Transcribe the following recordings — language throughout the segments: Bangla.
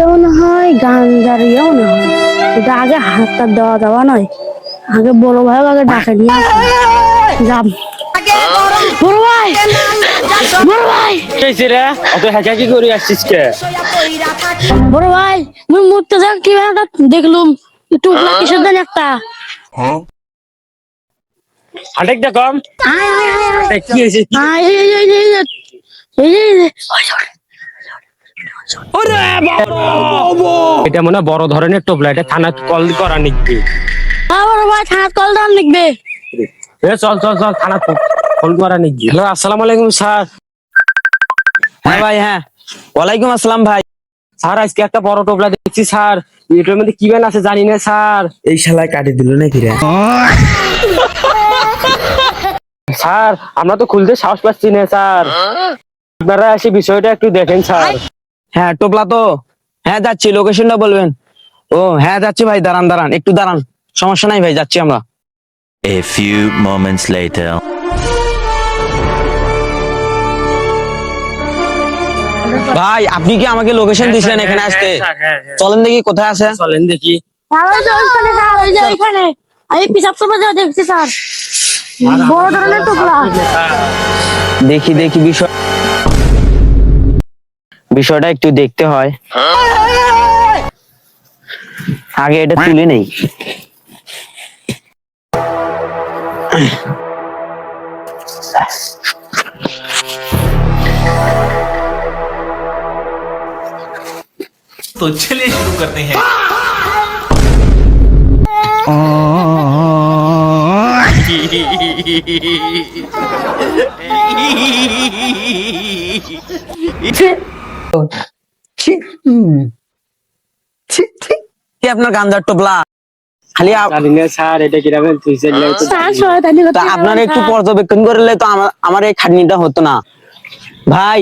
এটা মনে হয় গাঞ্জার ইয়ে মনে হয়। এটা আগে হাতটা দেওয়া দেওয়া নয়, আগে বড় ভাই আগে ডাকে নিয়ে যাব। বড় ভাই, বড় ভাই, অত হ্যাঁকি করে আসছিস কে? বড় ভাই, মুই মুততে যাক কি দেখলুম টুকলা কিসের দেন একটা। হাটেকটা কম আয় আয় আয় আয় কি হয়েছে? আয়, এই এটা মনে হয় বড় ধরনের টোপলা, এটা থানা কল করা নিকবে। বড় ভাই থানাত কল দান লিখবে। চল চল চল থানা কল করা নিকবে। হ্যালো, আসসালামু আলাইকুম স্যার। হ্যাঁ ভাই, হ্যাঁ ওয়ালাইকুম আসসালাম ভাই। স্যার আজকে একটা বড় টোপলা দেখছি স্যার, এটার মধ্যে কি বেন আছে জানি না স্যার। এই শালায় কাটি দিল নাকি রে? স্যার আমরা তো খুলতে সাহস পাচ্ছি না স্যার, আপনারা এসে বিষয়টা একটু দেখেন স্যার। হ্যাঁ টোপলা তো, হ্যাঁ যাচ্ছি, লোকেশনটা বলবেন। ও হ্যাঁ যাচ্ছি ভাই, দাঁড়ান দাঁড়ান একটু দাঁড়ান, সমস্যা নাই ভাই, যাচ্ছি আমরা। A few moments later. ভাই আপনি কি আমাকে লোকেশন দিয়েছিলেন এখানে আসতে? চলেন দেখি কোথায় আছে। চলেন দেখি। ওইখানে আমি পিসাব করবো যা দেখছি স্যার, বড় ধরনের টুকরা। দেখি দেখি বিষয়টা একটু দেখতে হয়, আগে এটা তুলে নেই। तो चलिए शुरू करते हैं। কি আপনার গাঞ্জার টোপলা খালি জানি না স্যার, এটা কিরকম তুইছে তা আপনার একটু পর্যবেক্ষণ করলে তো আমার এই খাটনিটা হতো না ভাই।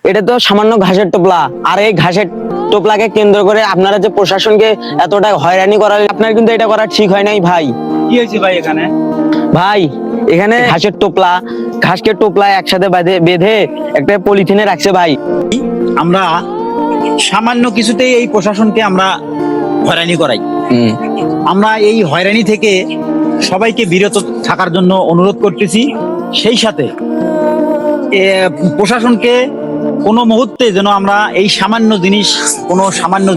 এটা তো সামান্য ঘাসের টোপলা, আর এই ঘাসের টোপলাকে কেন্দ্র করে আপনারা যে প্রশাসনকে এতটা হয়রানি করালে, আপনার কিন্তু এটা করা ঠিক হয় নাই ভাই। কি হয়েছে ভাই এখানে? ভাই এখানে ঘাসের টোপলা, ঘাসকে টোপলা একসাথে বেঁধে একটা পলিথিনে রাখছে ভাই। আমরা সামান্য কিছুতেই এই প্রশাসনকে আমরা হয়রানি করাই। আমরা এই হয়রানি থেকে সবাইকে বিরত থাকার জন্য অনুরোধ করতেছি। সেই সাথে প্রশাসনকে কোনো মুহূর্তে যেন আমরা এই সামান্য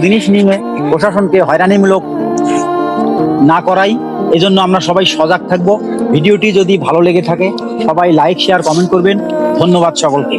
জিনিস নিয়ে প্রশাসনকে হয়রানিমূলক না করাই, এজন্য আমরা সবাই সজাগ থাকব। ভিডিওটি যদি ভালো লেগে থাকে সবাই লাইক, শেয়ার, কমেন্ট করবেন। ধন্যবাদ সকলকে।